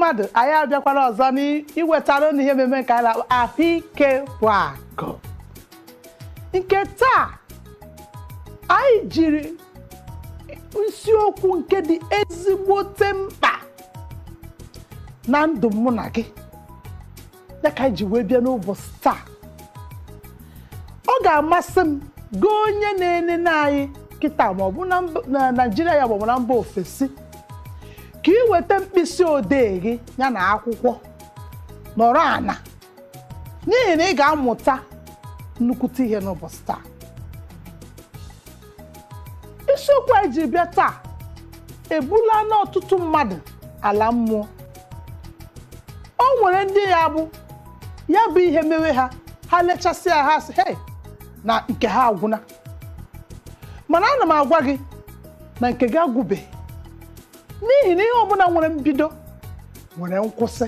mmadụ anyị abịakwala ọzọ n'iwetara unu ihe mmemme nke anyị na-akpọ ahụike bụ akụ. Nke taa anyị jiri isiokwu nke dị ezigbote mkpa na ndụ mụ na gị dịka anyị ji wee bịa n'ụbọchị taa. Ọ ga-amasị m gị onye na-enene anyị kịta ma ọ bụ na Naịjirịa ya ma ọ bụ na mba ofesi ka ị weta mkpịsị odee gị ya na akwụkwọ nọrọ ana n'ihi na ị ga-amụta nnukwute ihe n'ụbọchị taa. Isiokwu anyị ji bịa taa ebula n'ọtụtụ mmadụ ala mmụọ. O nwere ndị ya bụ ihe mewe ha lechasịa ha sị hey na nke ha agwụna, mana ana m agwa gị na nke gị agwụbeghị, n'ihi na ihe ọbụla nwere mbido nwere nkwụsị.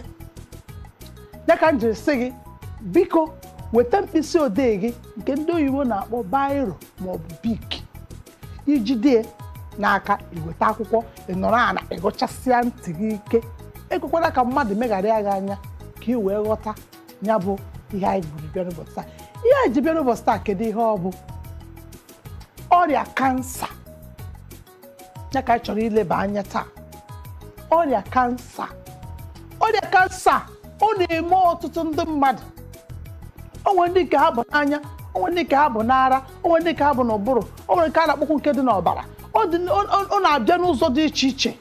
Ya ka m jiri sị gị biko weta mkpịsị odee gị nke ndị oyibo na-akpọ bairo maọbụ bik, ijide n'aka iweta akwụkwọ ịnọrọ ana ịgụchasịa ntị gị ike. Ekwekwala ka mmadụ megharịa gị anya ka ị wee ghọta ya bụ ihe anyị gburu bịa n'ụbọchị taa. Ihe anyị ji bịa n'ụbọchị taa kedu ihe ọ bụ? Ọrịa kansa ya ka anyị chọrọ ileba anya taa. Ọrịa kansa ọ na-eme ọtụtụ ndị mmadụ. O nwere ndị nke ha bụ n'anya, o nwere ndị nke ha bụ n'ara, o nwere ndị nke ha bụ n'ụbụrụ, o nwere nke a na-akpọkwu nke dị n'ọbara. Ọ na-abịa n'ụzọ dị iche iche.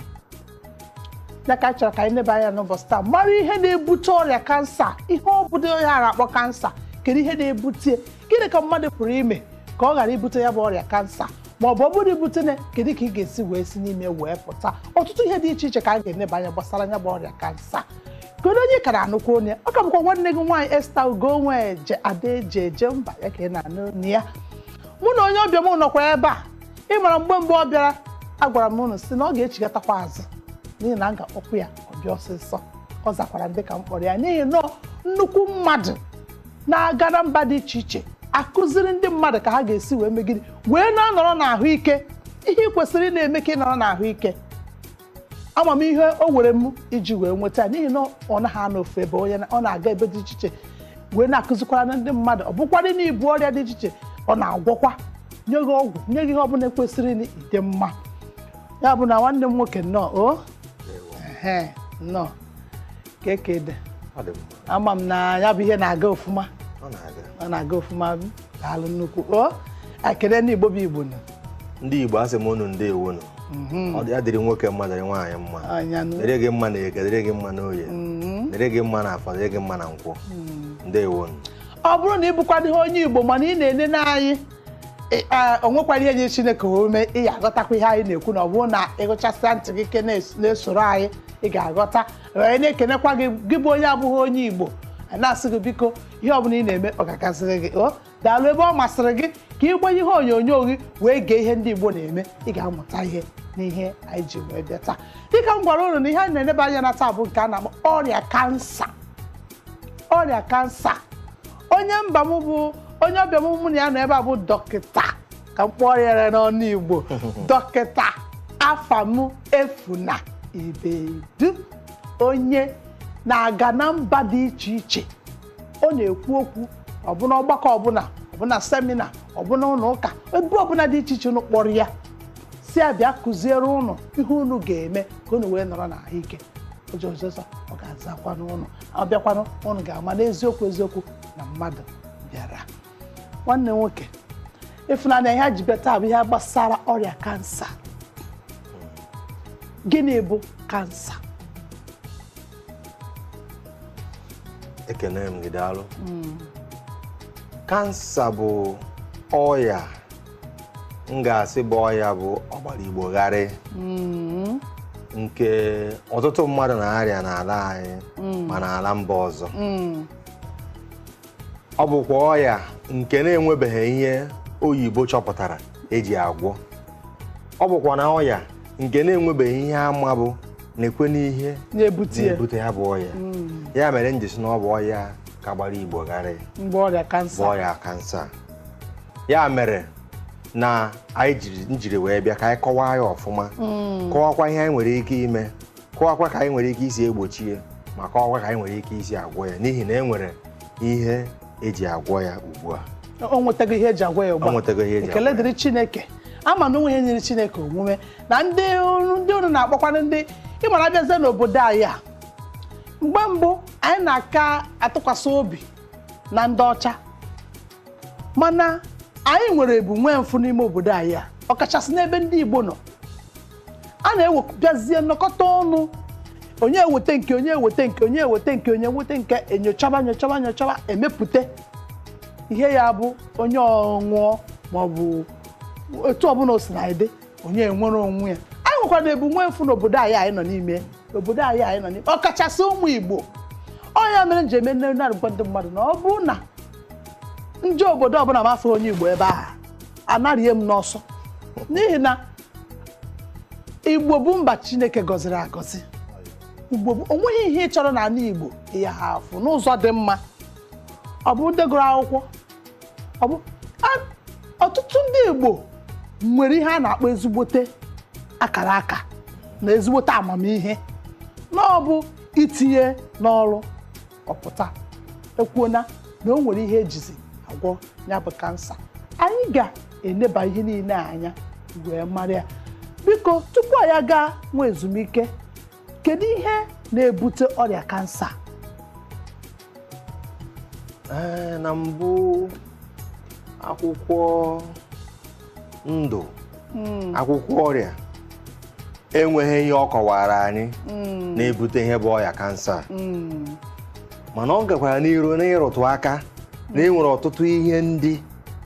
Ya ka anyị chọrọ ka anyị leba anya n'ụbọchị taa mara ihe na-ebute ọrịa kansa, ihe ọ bụ onye a na-akpọ kansa, kedu ihe na-ebute, gịnị ka mmadụ pụrụ ime ka ọ ghara ibute ya bụ ọrịa kansa, ma ọ bụ ọ bụrụ ibute na kedu ka ị ga-esi wee si n'ime wee pụta. Ọtụtụ ihe dị iche iche ka a ga-eneba anya gbasara ya bụ ọrịa kansa. Kedu onye kara anụkwu onye ọ ka bụkwa nwanne gị nwaanyị Esta Ugonweje Adaeje mba ya ka ị na-anụ onye ya. Mụ na onye ọbịa m nọkwa ebe a. Ị mara mgbe ọ bịara agwara m unu si na ọ ga-echigatakwa azụ n'ihi na m ga-akpọkwu ya ọbịa ọsịsọ. Ọ zakwara ndị ka m kpọrọ ya n'ihi na nnukwu mmadụ na-aga na mba dị iche iche akụziri ndị mmadụ ka ha ga-esi wee megide wee na-anọrọ n'ahụike. Ihe ị kwesịrị na-eme ka ị nọrọ n'ahụike. Amamihe o were m iji wee nweta n'ihi na ọ naghị anọ ofu ebe, ọ na-aga ebe dị iche iche wee na-akụzikwara na ndị mmadụ. Ọ bụkwadị na ibu ọrịa dị iche iche ọ na-agwọkwa, nye gị ọgwụ, nye gị ihe ọbụla kwesịrị na ịdị mma. Ya bụ na nwanne m nwoke nnọọ nnọọ ka ekede ama m na ya bụ ihe na-aga ofụma. Ọ na-aga ofụma. Daalụ nnukwu. Ekele ndị Igbo bụ Igbo nọ. Ndị Igbo asị m unu ndeewo nụ. Ọ dị adịrị nwoke mma dịrị nwaanyị mma. Dịrị gị mma na eke, dịrị gị mma n'oye, dịrị gị mma na afọ, dịrị gị mma na nkwọ. Ndeewo nụ. Ọ bụrụ na ị bụkwadịghị onye Igbo mana ị na-enene anyị o nwekwara ihe nye Chineke ome, ị ga-aghọtakwa ihe anyị na-ekwu na ọ bụrụ na ịgụchasịa ntị gị ike na-esoro anyị ị ga-aghọta. Wee na-ekenekwa gị bụ onye abụghị onye Igbo na-asị gị biko ihe ọbụla ị na-eme ọ ga-agaziri gị. Daalụ ebe ọ masịrị gị ka ị gbanye ihe onyonyo gị wee gee ihe ndị Igbo na-eme, ị ga-amụta ihe n'ihe anyị ji wee bịa taa. Dịka m gwara unu na ihe anyị na-eneba anya na taa bụ nke a na-akpọ ọrịa kansa. Ọrịa kansa. Onye ọbịa m na ya nọ ebe a bụ dọkịta ka m kpọọ ya n'ọnụ Igbo, dọkịta Afamefuna Ibedu, onye na-aga na mba dị iche iche. Ọ na-ekwu okwu ọbụna ọgbakọ ọbụna semina ọbụna ụlọ ụka, ebe ọbụla dị iche iche unu kpọrọ ya si abịa kụziere ụnụ ihe unu ga-eme ka unu wee nọrọ n'ahụike. Ọzọ ọ ga-azakwa n'ụnụ, ọ bịakwanụ ụnụ ga-ama n'eziokwu na mmadụ bịara. Nwanne nwoke ịfụnanya ihe ji bịa taa bụ ihe gbasara ọrịa kansa. Gịnị bụ kansa? Ekene m gị daalụ. Kansa bụ ọya, m ga-asị bụ ọya bụ ọgbara Igbo gharị nke ọtụtụ mmadụ na-arịa n'ala anyị ma n'ala mba ọzọ. Ọ bụkwa ọya nke na-enwebeghị ihe oyibo chọpụtara eji agwọ. Ọ bụkwa na ọya nke na-enwebeghị ihe ama bụ na-ekwe n'ihe na-ebute ya bụ ọya. Ya mere m ji sị na ọ bụ ọya ka gbara Igbo gharị, bụ ọrịa kansa. Ya mere na anyị jiri wee bịa ka anyị kọwaa ya ọfụma, kọwakwa ihe anyị nwere ike ime kọwakwa ka anyị nwere ike isi egbochi ya ma kọwakwa ka anyị nwere ike isi agwọ ya n'ihi na e nwere ihe eji agwọ ya ugbu a. O nwetago ihe eji agwọ ya ugbu a. Ekele dịrị Chineke. Ama na onwe ihe nyere Chineke omume na ndị unu na-akpọkwana ndị ịmara abịazie n'obodo anyị a. Mgbe mbụ anyị na-aka atụkwasị obi na ndị ọcha, mana anyị nwere ebu nwee mfu n'ime obodo anyị a, ọkachasị n'ebe ndị Igbo nọ. A na-ewepụbịazie nnọkọta ọnụ, onye eweta nke onye eweta nke onye eweta nke onye eweta nke, enyochaba emepụta ihe ya bụ onye ọṅụọ maọbụ etu ọbụla o si na ede onye enwere onwe ya. Anyị nwekwara ebu nwee mfu n'obodo anyị nọ n'ime, ọkachasị ụmụ Igbo. Ọnya mere nji eme na-arụkwa ndị mmadụ na ọ bụrụ na ndị obodo ọbụla mafụ onye Igbo ebe ahụ, anarịghị m n'ọsọ, n'ihi na Igbo bụ mba Chineke gọziri agọzi. Igbo bụ onweghị ihe ị chọrọ n'ala Igbo ya ha afụ n'ụzọ dị mma. Ọ bụ ndị gụrụ akwụkwọ, ọtụtụ ndị Igbo nwere ihe a na-akpọ ezigbote akara aka na ezigbote amamihe, na ọ bụ itinye n'ọrụ ọpụta ekwuona na o nwere ihe ejizi agwọ ya bụ kansa. Anyị ga-eneba ihe niile anya wee mara ya. Biko, tupu anyị gaa nwa ezumike, kedu ihe na-ebute ọrịa kansa? Na mbụ, akwụkwọ ndụ akwụkwọ ọrịa enweghị ihe ọ kọwara anyị na-ebute ihe bụ ọrịa kansa, mana ọ gakwara n'iru n'ịrụtụ aka na enwere ọtụtụ ihe ndị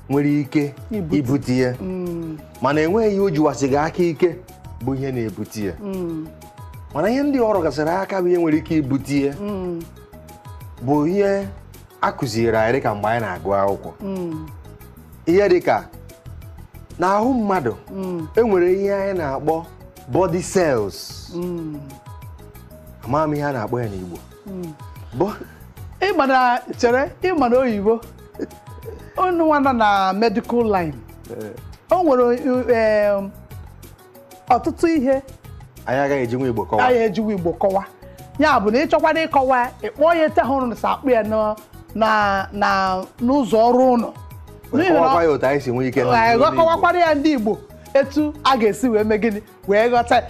nwere ike ibute ya, mana enweghị ihe o jiwasịghị aka ike bụ ihe na-ebute ya. Mana ihe ndị ọrụ gasịrị aka bụ ihe nwere ike ibute ya bụ ihe a kụziere anyị dịka mgbe anyị na-agụ akwụkwọ. Ihe dịka n'ahụ mmadụ enwere ihe anyị na-akpọ body cells. Amaghị m ihe a na-akpọ ya n'Igbo. Ịmana oyibo onu nwana na medical line, o nwere ọtụtụ ihe anyị agaghị ejinwa Igbo kọwa. Ya bụ na ịchọkwara ịkọwa, ịkpọọ ya ete hụrụ sa akpụ ya n'ụzọ ọrụ ụlọ, kọwakwara ya ndị Igbo etu a ga-esi wee mee gịnị wee ghọta